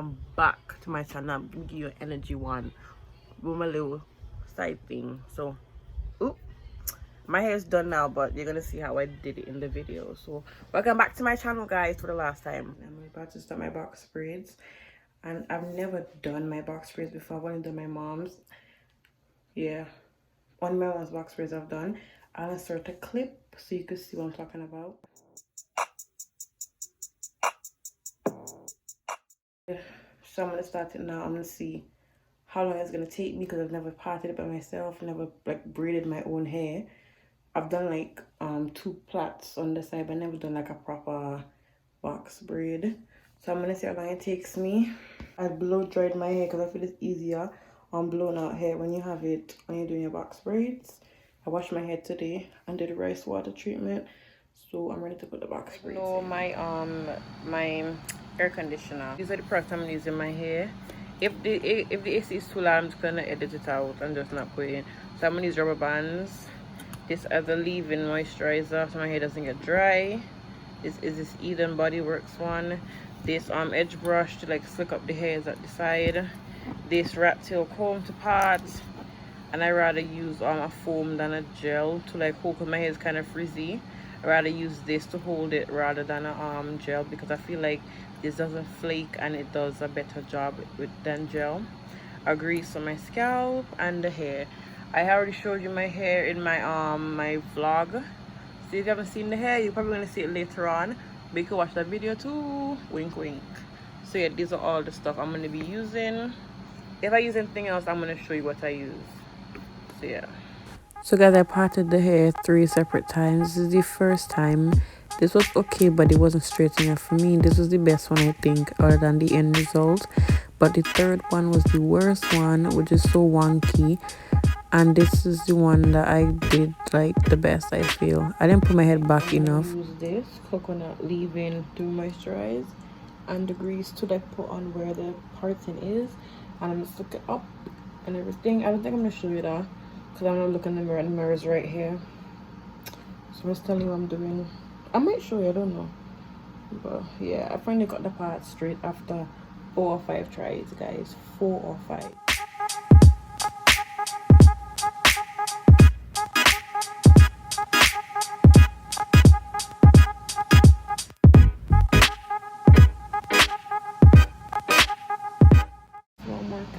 welcome back to my channel. I'm gonna give you an energy one with my little side thing. So ooh, my hair is done now, but you're gonna see how I did it in the video. So welcome back to my channel, guys, for the last time. I'm about to start my box braids, and I've never done my box braids before. I've only done my mom's. Yeah, one of my mom's box braids I've done. I'll insert a clip so you can see what I'm talking about. So I'm gonna start it now. I'm gonna see how long it's gonna take me because I've never parted it by myself, never like braided my own hair. I've done like 2 plaits on the side, but never done like a proper box braid. So I'm gonna see how long it takes me. I blow dried my hair because I feel it's easier on blown out hair when you have it when you're doing your box braids. I washed my hair today and did rice water treatment, so I'm ready to put the box braids in. My air conditioner. These are the products I'm using in my hair. If the AC is too loud, I'm just gonna edit it out and just not put it in. So I'm gonna use rubber bands. This as a leave-in moisturizer so my hair doesn't get dry. This is this Eden Body Works one. This edge brush to like slick up the hairs at the side. This rat tail comb to parts. And I rather use a foam than a gel to like hold, because my hair is kind of frizzy. I rather use this to hold it rather than a gel, because I feel like this doesn't flake and it does a better job than gel. I grease on my scalp and the hair. I already showed you my hair in my my vlog. So if you haven't seen the hair, you're probably gonna see it later on, but you can watch that video too. Wink wink. So yeah, these are all the stuff I'm gonna be using. If I use anything else, I'm gonna show you what I use. So yeah. So guys, I parted the hair 3 separate times. This is the first time. This was okay, but it wasn't straight enough for me. This was the best one, I think, other than the end result. But the third one was the worst one, which is so wonky. And this is the one that I did like the best, I feel. I didn't put my head back enough. Use this coconut leave-in to moisturize, and the grease to like put on where the parting is. And I'm just look it up and everything. I don't think I'm gonna show you that because I'm gonna look in the mirror and the mirror is right here. So I'm just telling you what I'm doing. I might show you, I don't know. But yeah, I finally got the part straight after 4 or 5 tries, guys. 4 or 5.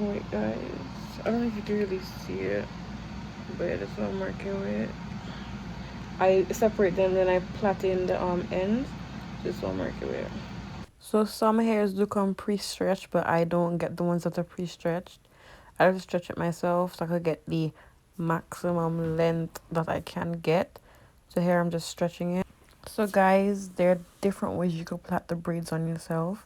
With, guys, I don't know if you can really see it, but yeah, that's what I'm working with. I separate them, then I plait in the ends. This is what I'm working with. So some hairs do come pre-stretched, but I don't get the ones that are pre-stretched. I have to stretch it myself so I could get the maximum length that I can get. So here I'm just stretching it. So guys, there are different ways you could plait the braids on yourself.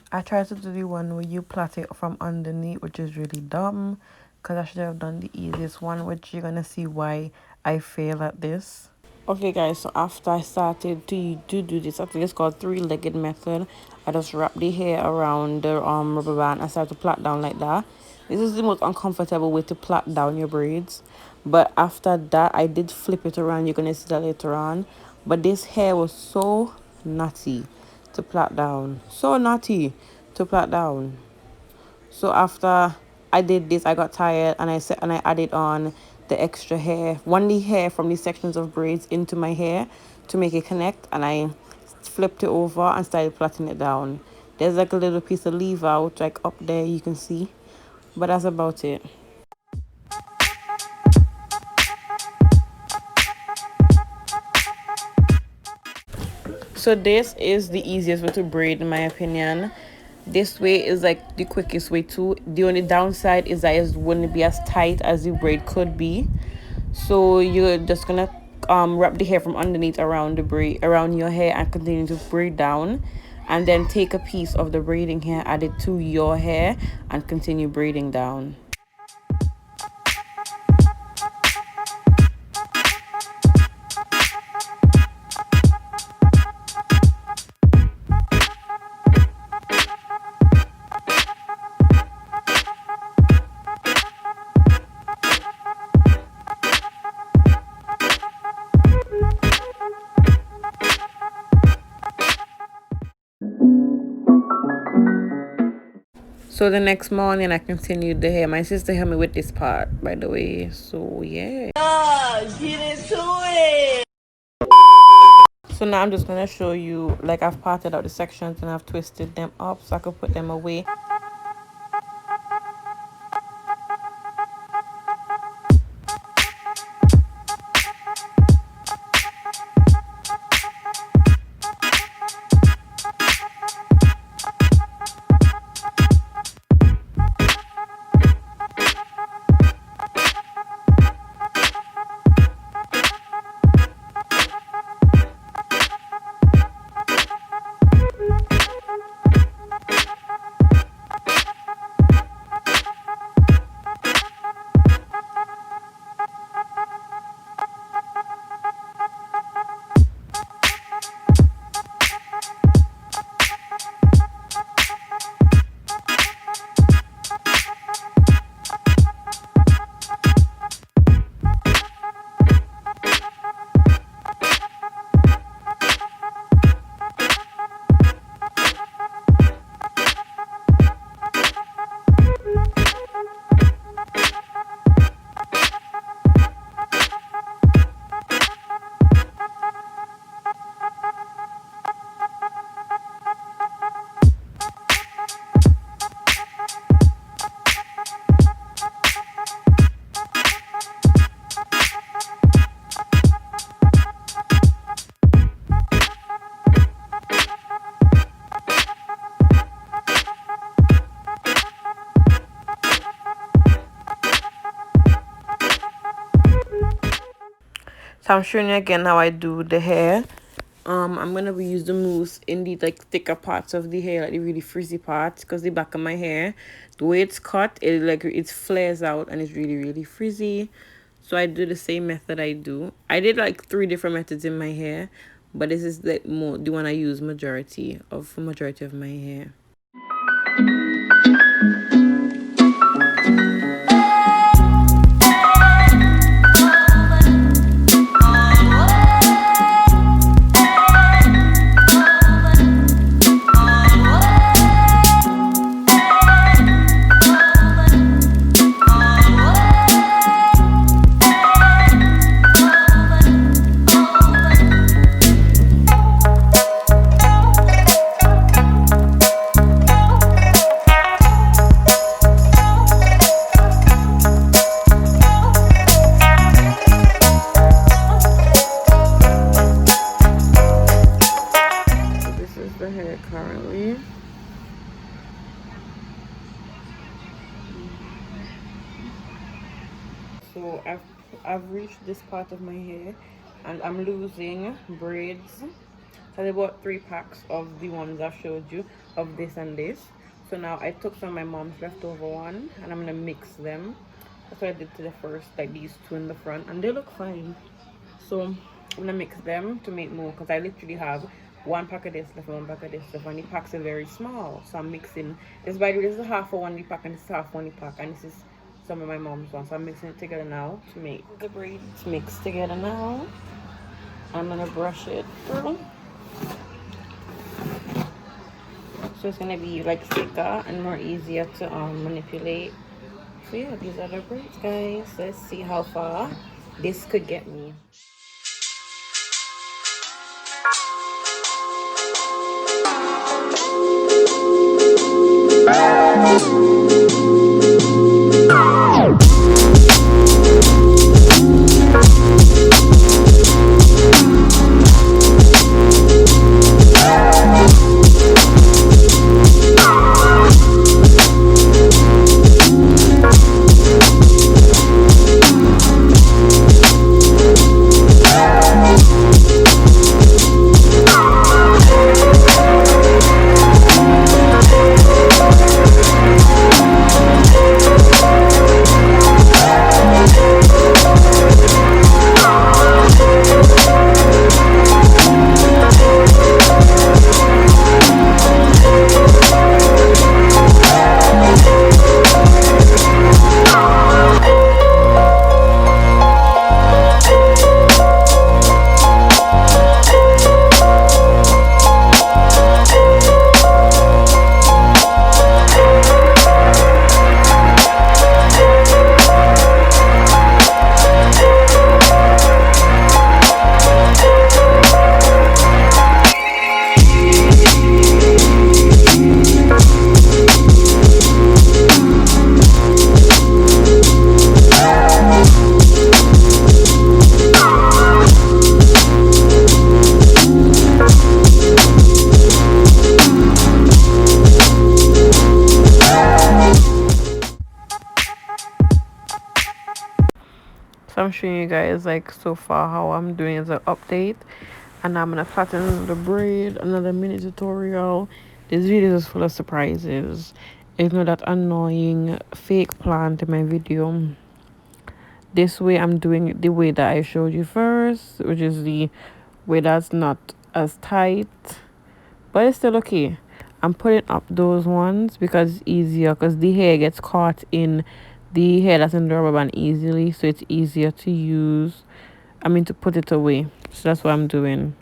I tried to do the one where you plait it from underneath, which is really dumb, because I should have done the easiest one, which you're gonna see why I fail at this. Okay guys, so after I started to do this, I think it's called 3-legged method. I just wrap the hair around the rubber band and start to plait down like that. This is the most uncomfortable way to plait down your braids, but after that I did flip it around. You're gonna see that later on. But this hair was so nutty to plait down, so naughty to plait down. So after I did this, I got tired and I added on the extra hair, the hair from these sections of braids into my hair to make it connect, and I flipped it over and started plaiting it down. There's like a little piece of leave out like up there, you can see, but that's about it. So this is the easiest way to braid, in my opinion. This way is like the quickest way too. The only downside is that it wouldn't be as tight as the braid could be. So you're just gonna wrap the hair from underneath around the braid, around your hair, and continue to braid down, and then take a piece of the braiding hair, add it to your hair, and continue braiding down. So the next morning I continued the hair. My sister helped me with this part, by the way. So yeah. Get into it. So now I'm just gonna show you, like, I've parted out the sections and I've twisted them up so I could put them away. So I'm showing you again how I do the hair. I'm gonna reuse the mousse in the like thicker parts of the hair, like the really frizzy parts, because the back of my hair, the way it's cut, it flares out and it's really frizzy. So I do the same method I do. I did like 3 different methods in my hair, but this is the one I use majority of my hair. Currently, so I've reached this part of my hair and I'm losing braids. So I bought 3 packs of the ones I showed you, of this and this. So now I took some of my mom's leftover one and I'm gonna mix them. That's what I did to the first, like these 2 in the front, and they look fine. So I'm gonna mix them to make more, because I literally have 1 pack of this left, 1 pack of this left, and the packs are very small. So I'm mixing this. By the way, this is half of 1 pack and this is half 1 pack, and this is some of my mom's ones. So I'm mixing it together now to make the braids mix together now. I'm gonna brush it through, so it's gonna be like thicker and more easier to manipulate. So yeah, these are the braids, guys. Let's see how far this could get me. showing you guys like so far how I'm doing as an update, and I'm gonna flatten the braid, another mini tutorial. This video is full of surprises. Ignore that annoying fake plant in my video. This way I'm doing it the way that I showed you first, which is the way that's not as tight, but it's still okay. I'm putting up those ones because it's easier, because the hair gets caught in the hair that's in the rubber band easily, so it's easier to use, to put it away. So that's what I'm doing.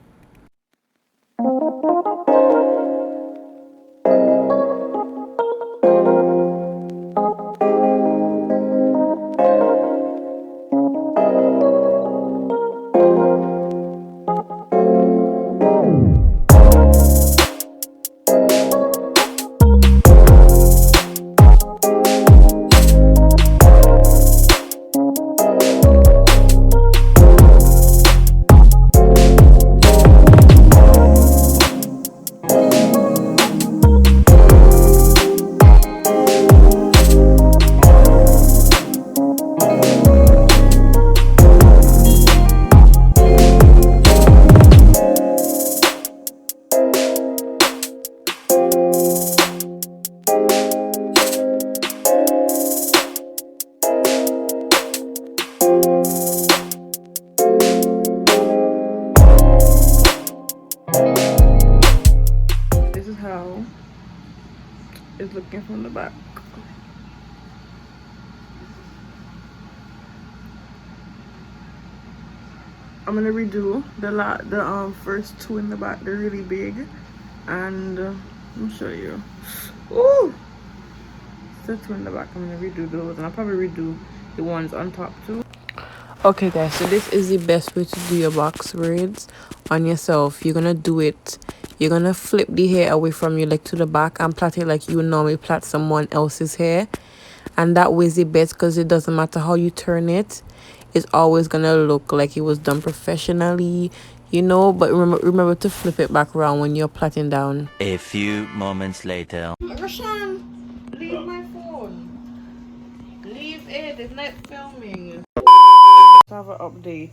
This is how it's looking from the back. I'm gonna redo the first two in the back. They're really big, and let me show you. Ooh, the two in the back. I'm gonna redo those, and I'll probably redo the ones on top too. Okay guys, so this is the best way to do your box braids on yourself. You're gonna do it, you're gonna flip the hair away from you, like to the back, and plait it like you would normally plait someone else's hair. And that way is the best, because it doesn't matter how you turn it, it's always gonna look like it was done professionally, but remember to flip it back around when you're plaiting down. A few moments later. Rashan, leave my phone. Leave it, it's not filming. Have an update.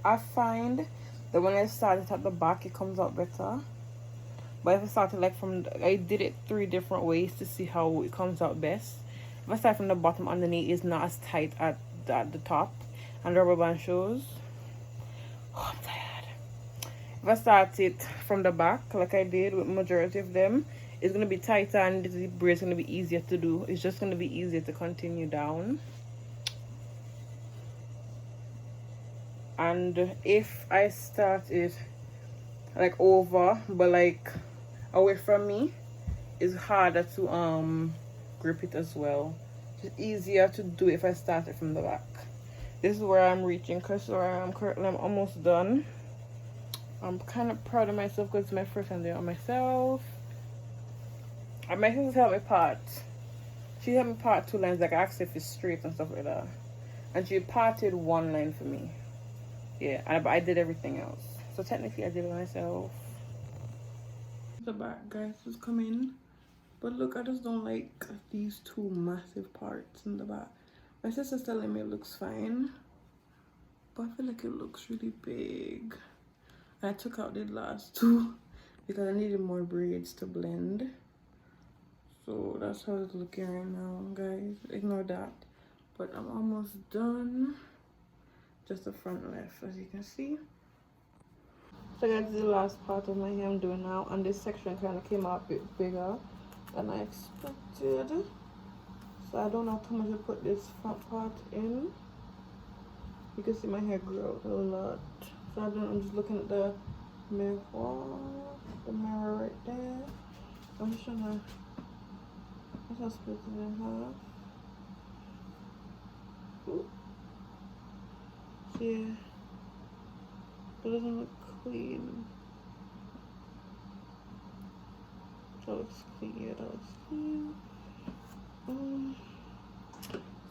I find that when I start it at the back, it comes out better. But if I started I did it 3 different ways to see how it comes out best. If I start from the bottom, underneath is not as tight at the top, and the rubber band shows. Oh, I'm tired. If I start it from the back, like I did with majority of them, it's gonna be tighter, and the braid's gonna be easier to do. It's just gonna be easier to continue down. And if I start it like over but like away from me, it's harder to grip it as well. It's easier to do if I start it from the back. This is where I'm reaching, because where I am currently, I'm almost done. I'm kind of proud of myself because it's my first time doing it on myself. And my sister helped me part. She helped me part 2 lines, like I asked if it's straight and stuff like that, and she parted 1 line for me. Yeah, but I did everything else. So technically I did it myself. The back, guys, is coming. But look, I just don't like these 2 massive parts in the back. My sister's telling me it looks fine, but I feel like it looks really big. And I took out the last 2 because I needed more braids to blend. So that's how it's looking right now, guys. Ignore that. But I'm almost done. Just the front left, as you can see. So that's the last part of my hair I'm doing now, and this section kind of came out a bit bigger than I expected. So I don't know how much to put this front part in. You can see my hair grew out a lot. So I'm just looking at the mirror right there. So I'm just trying to split it in half. Ooh. Yeah, it doesn't look clean. That looks clean. Yeah, that looks clean.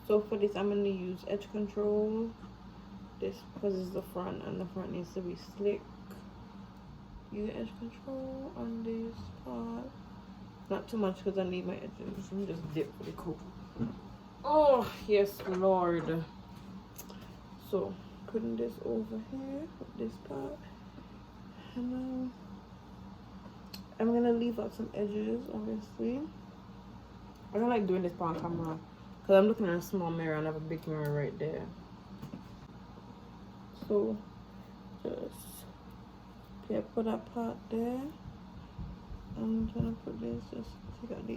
So for this, I'm gonna use edge control. This because it's the front, and the front needs to be slick. Use edge control on this part. Not too much because I need my edges. Let me just dip really cool. Oh yes, Lord. So putting this over here with this part, and I'm gonna leave out some edges. Obviously, I don't like doing this on camera because I'm looking at a small mirror and I have a big mirror right there. So just put that part there. I'm gonna put this, just take out the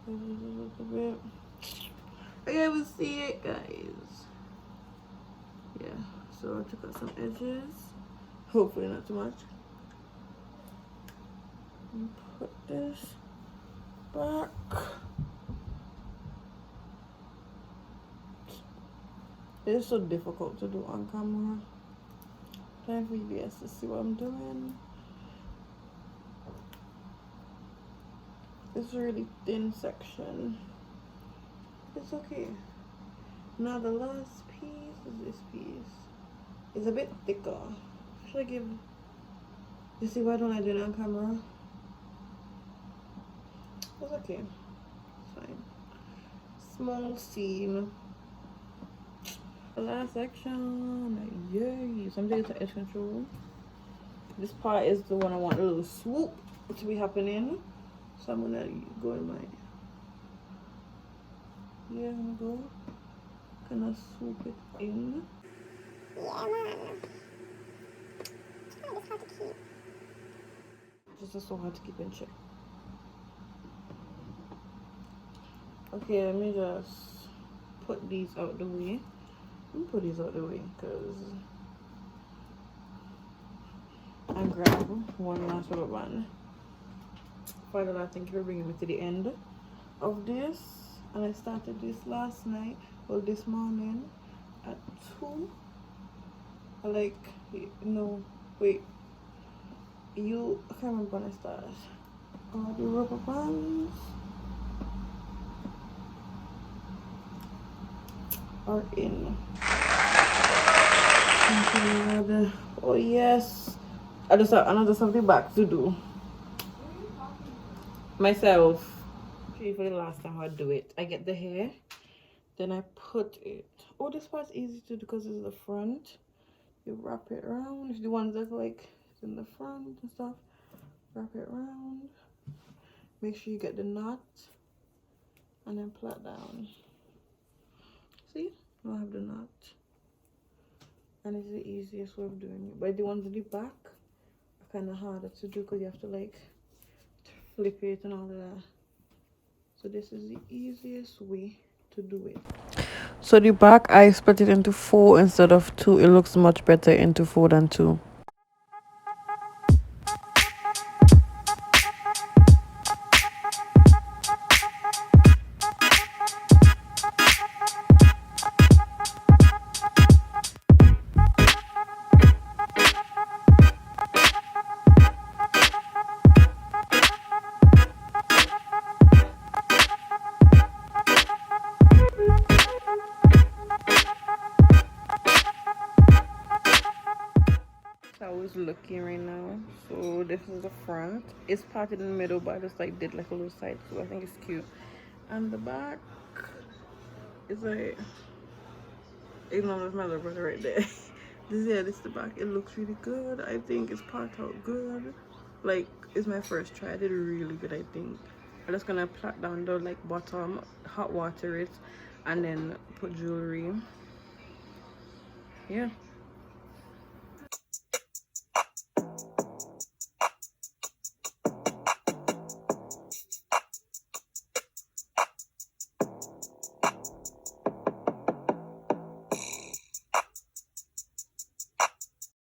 edges a little bit. I can't even see it, guys. Yeah, so I took out some edges. Hopefully not too much. And put this back. It's so difficult to do on camera. Time for you guys to see what I'm doing. It's a really thin section. It's okay. Now the last piece is this piece. It's a bit thicker. Should I give... You see why don't I do it on camera? It's okay. It's fine. Small seam. The last section. Yay. So I'm doing some edge control. This part is the one I want a little swoop to be happening. So I'm gonna go in my... Yeah, I'm gonna go. Gonna swoop it in. Yeah, man. It's kind of hard to keep. Just so hard to keep in check. Okay, let me just put these out the way. Let me put these out the way because I grab one last little one. Finally, thank you for bringing me to the end of this. And I started this last night, well, this morning at 2. I can't remember when I started. The rubber bands are in. Oh yes, I just have another something back to do myself. For the last time I do it, I get the hair, then I put it. Oh, this part's easy to do because it's the front. You wrap it around. If the ones that like in the front and stuff, wrap it around. Make sure you get the knot and then plait down. See, I have the knot, and it's the easiest way of doing it. But the ones in the back are kind of harder to do because you have to like flip it and all of that. So this is the easiest way to do it. So the back, I split it into 4 instead of 2. It looks much better into 4 than 2. How it's looking right now. So this is the front. It's parted in the middle, but I just like did like a little side, so I think it's cute. And the back is like, ignore my little brother right there. This is the back. It looks really good. I think it's part out good. Like, it's my first try. I did really good, I think. I'm just gonna plait down the like bottom, hot water it, and then put jewelry. Yeah.